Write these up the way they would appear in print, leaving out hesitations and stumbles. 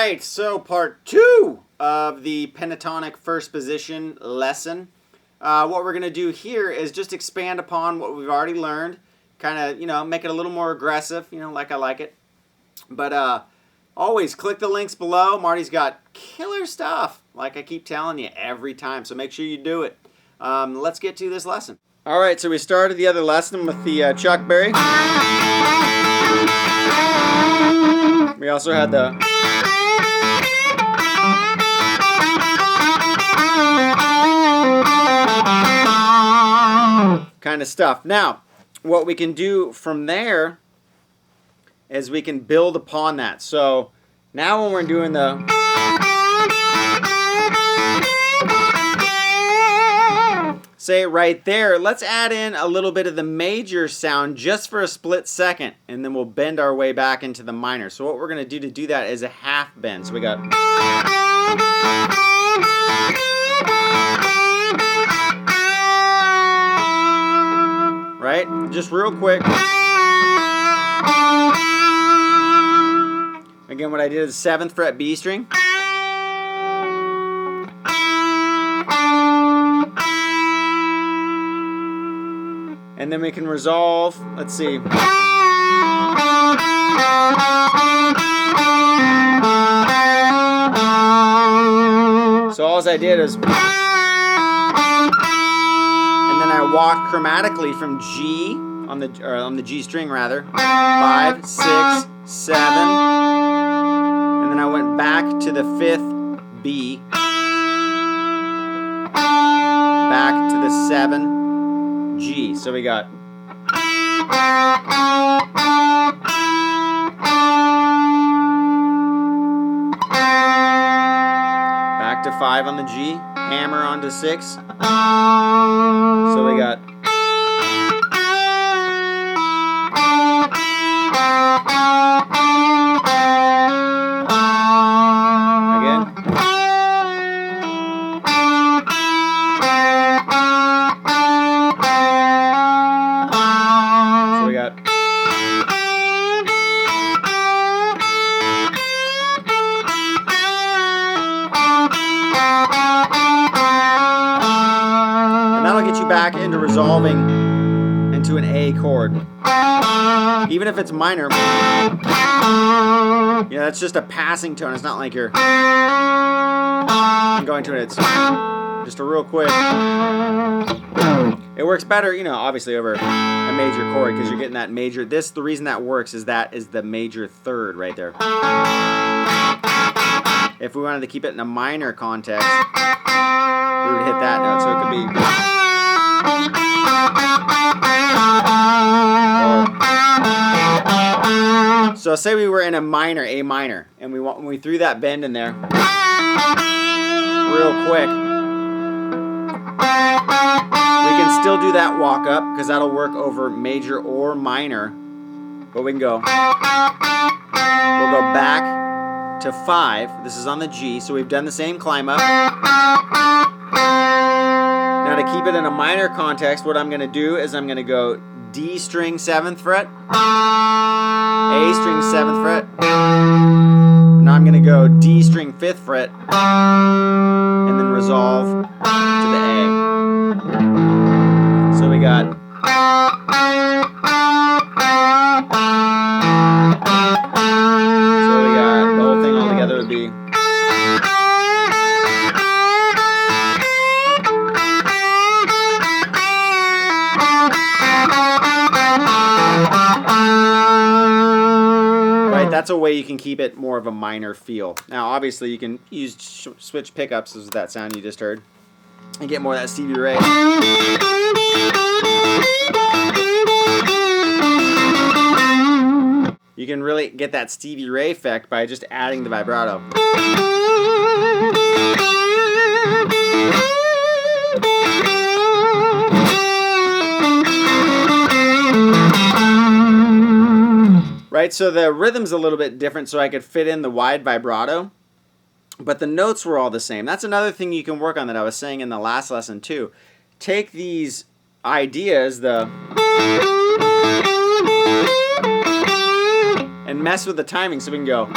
right, so part 2 of the pentatonic first position lesson. What we're going to do here is just expand upon what we've already learned, kind of, make it a little more aggressive, like I like it. But always click the links below. Marty's got killer stuff, like I keep telling you every time, so make sure you do it. Let's get to this lesson. All right, so we started the other lesson with the Chuck Berry. We also had the kind of stuff. Now, what we can do from there is we can build upon that. So now when we're doing the say right there, let's add in a little bit of the major sound just for a split second, and then we'll bend our way back into the minor. So what we're going to do that is a half bend. So we got right? Just real quick. Again, what I did is 7th fret B string. And then we can resolve, let's see. So all I did is, and then I walked chromatically from G on the G string rather, 5, 6, 7, and then I went back to the 5th B, back to the 7. G. So we got back to 5 on the G, hammer onto 6. So we got back into resolving into an A chord. Even if it's minor, that's just a passing tone. It's not like you're going to it. It's just a real quick. It works better, obviously over a major chord because you're getting that major. The reason that works is that is the major third right there. If we wanted to keep it in a minor context, we would hit that note. So it could be. So say we were in a minor, A minor, and we threw that bend in there real quick. We can still do that walk up because that'll work over major or minor. But we can go. We'll go back to 5. This is on the G, so we've done the same climb up. Now to keep it in a minor context, what I'm going to do is I'm going to go D string 7th fret, A string 7th fret. Now I'm going to go D string 5th fret, and then resolve to the A. So we got. So we got the whole thing all together would be. That's a way you can keep it more of a minor feel. Now, obviously, you can use switch pickups, as that sound you just heard, and get more of that Stevie Ray. You can really get that Stevie Ray effect by just adding the vibrato. Right, so the rhythm's a little bit different, so I could fit in the wide vibrato, but the notes were all the same. That's another thing you can work on that I was saying in the last lesson too. Take these ideas, and mess with the timing so we can go.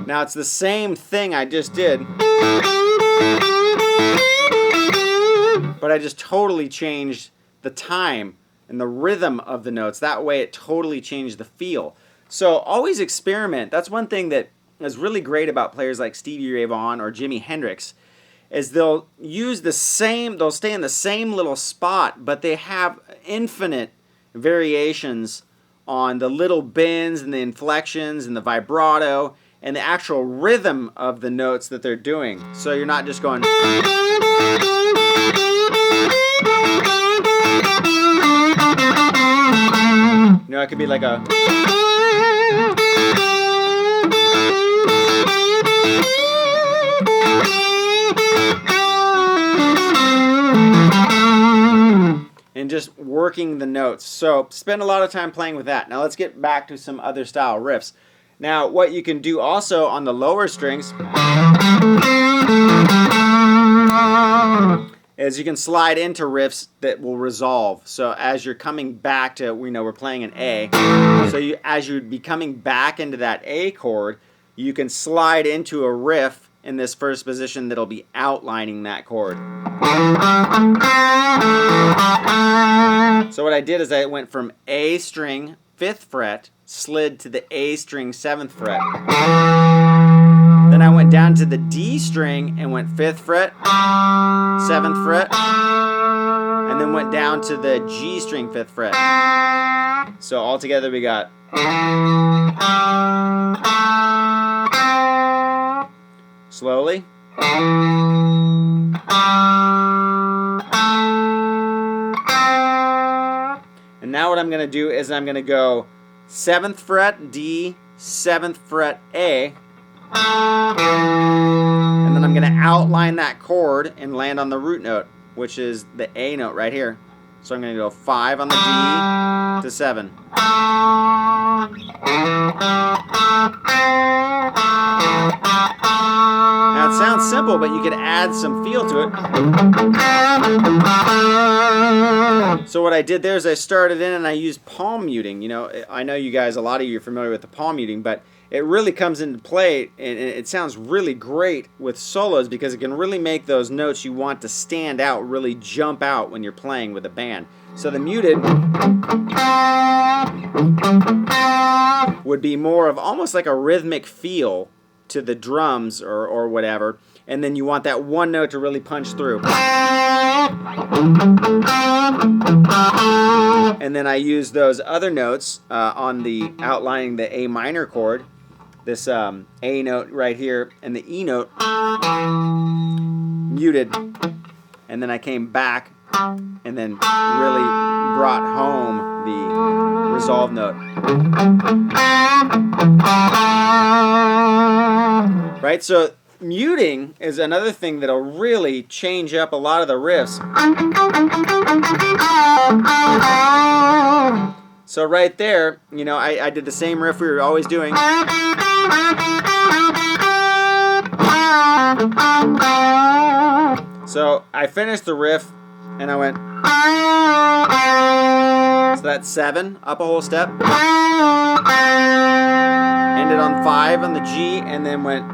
Now it's the same thing I just did, but I just totally changed the time and the rhythm of the notes. That way it totally changed the feel. So always experiment. That's one thing that is really great about players like Stevie Ray Vaughan or Jimi Hendrix, is they'll use the same, they'll stay in the same little spot, but they have infinite variations on the little bends and the inflections and the vibrato and the actual rhythm of the notes that they're doing. So you're not just going... You know, it could be like a... and just working the notes. So spend a lot of time playing with that. Now let's get back to some other style riffs. Now what you can do also on the lower strings is you can slide into riffs that will resolve. So as you're coming back to, we know we're playing an A, so as you'd be coming back into that A chord, you can slide into a riff in this first position that'll be outlining that chord. So what I did is I went from A string 5th fret, slid to the A string 7th fret. Then I went down to the D string and went 5th fret, 7th fret, and then went down to the G string 5th fret. So altogether we got... Slowly. And now what I'm going to do is I'm going to go 7th fret D, 7th fret A, and then I'm going to outline that chord and land on the root note, which is the A note right here. So I'm going to go 5 on the D to 7. Now it sounds simple, but you could add some feel to it. So what I did there is I started in and I used palm muting. You know, I know you guys, a lot of you are familiar with the palm muting, but it really comes into play and it sounds really great with solos because it can really make those notes you want to stand out really jump out when you're playing with a band. So the muted would be more of almost like a rhythmic feel to the drums or whatever, and then you want that one note to really punch through. And then I use those other notes on the outlining the A minor chord, this A note right here and the E note muted, and then I came back and then really brought home the resolve note. Right, so muting is another thing that'll really change up a lot of the riffs. So right there, you know, I did the same riff we were always doing. So I finished the riff and I went, so that's 7, up a whole step. Ended on 5 on the G and then went,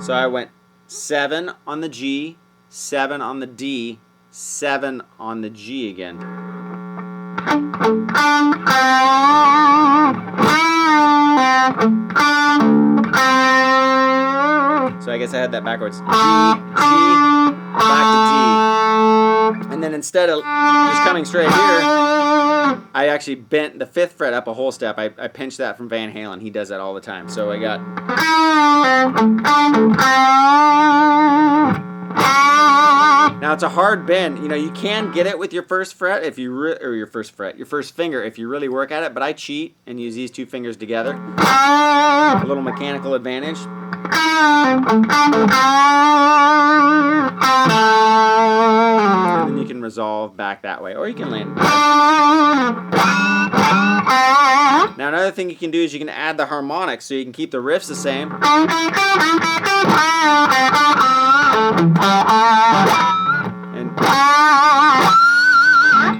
so I went 7 on the G, 7 on the D, 7 on the G again. So I guess I had that backwards. G, G, back to D. And then instead of just coming straight here, I actually bent the 5th fret up a whole step. I pinched that from Van Halen. He does that all the time. So I got... Now it's a hard bend. You know, you can get it with your first fret if you your first finger if you really work at it. But I cheat and use these 2 fingers together. A little mechanical advantage. And then you can resolve back that way, or you can land. Now another thing you can do is you can add the harmonics, so you can keep the riffs the same. And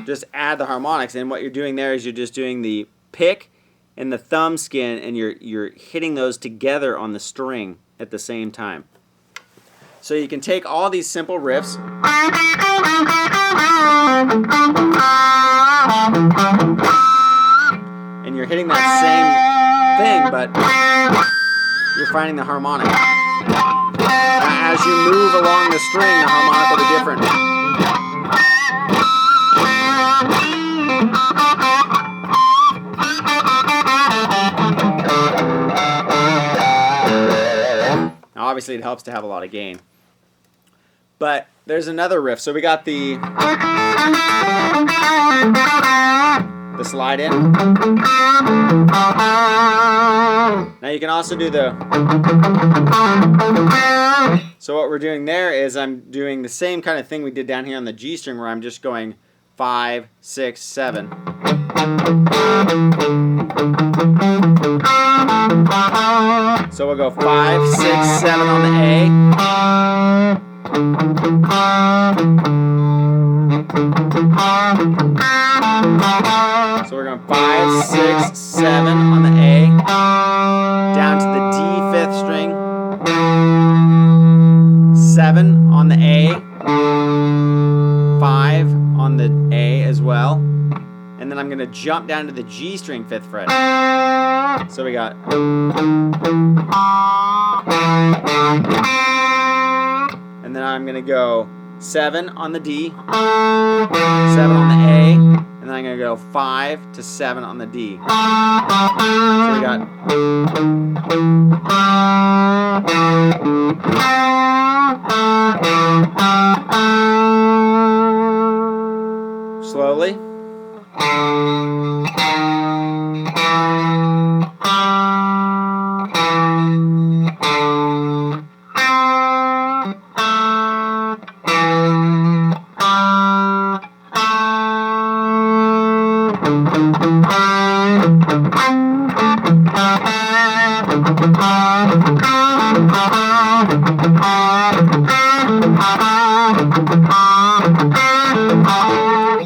just add add the harmonics. And what you're doing there is you're just doing the pick and the thumb skin, and you're hitting those together on the string at the same time. So you can take all these simple riffs and you're hitting that same thing, but you're finding the harmonic. Now, as you move along the string, the harmonic will be different. Now, obviously, it helps to have a lot of gain. But there's another riff. So we got the slide in. Now you can also do the... So what we're doing there is I'm doing the same kind of thing we did down here on the G string, where I'm just going 5, 6, 7. So we'll go 5, 6, 7 on the A. So we're going 5, 6, 7 on the A, down to the D fifth string, 7 on the A, 5 on the A as well, and then I'm going to jump down to the G string 5th fret. So we got... And then I'm going to go 7 on the D, 7 on the A, and then I'm going to go 5 to 7 on the D. So we got... Slowly.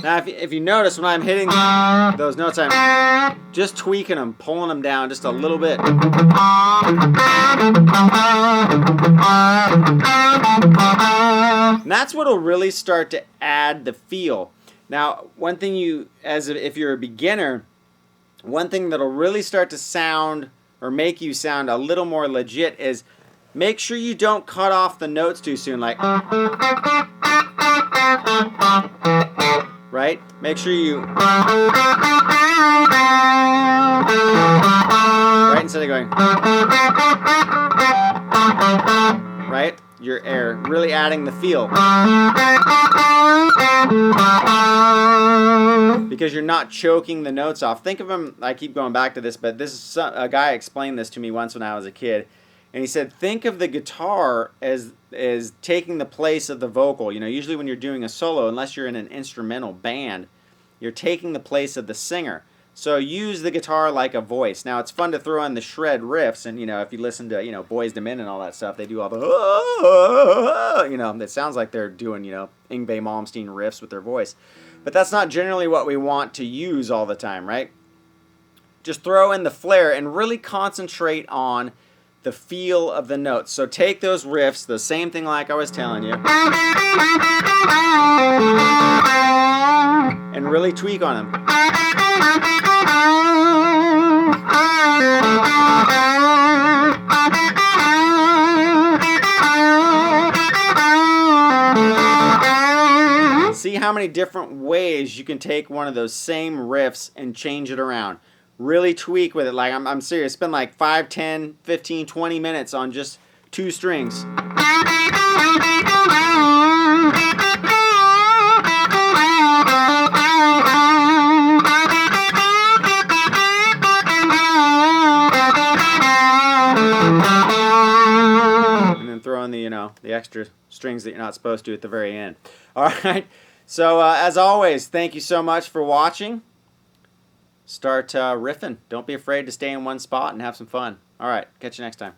Now, if you notice, when I'm hitting those notes, I'm just tweaking them, pulling them down just a little bit. And that's what will really start to add the feel. Now, one thing if you're a beginner, one thing that'll really start to sound or make you sound a little more legit is make sure you don't cut off the notes too soon, like, right? Make sure you, right, instead of going, right? Your air, really adding the feel. Because you're not choking the notes off. Think of them, I keep going back to this, but this is a guy explained this to me once when I was a kid. And he said, think of the guitar as taking the place of the vocal. You know, usually when you're doing a solo, unless you're in an instrumental band, you're taking the place of the singer. So use the guitar like a voice. Now, it's fun to throw in the shred riffs, and, you know, if you listen to, you know, Boyz II Men and all that stuff, they do all the, you know, it sounds like they're doing, you know, Yngwie Malmsteen riffs with their voice. But that's not generally what we want to use all the time, right? Just throw in the flair and really concentrate on the feel of the notes. So take those riffs, the same thing like I was telling you, and really tweak on them. See how many different ways you can take one of those same riffs and change it around. Really tweak with it. Like, I'm serious. Spend like 5, 10, 15, 20 minutes on just 2 strings. And then throw in the, you know, the extra strings that you're not supposed to at the very end. All right. So, as always, thank you so much for watching. Start riffing. Don't be afraid to stay in one spot and have some fun. All right. Catch you next time.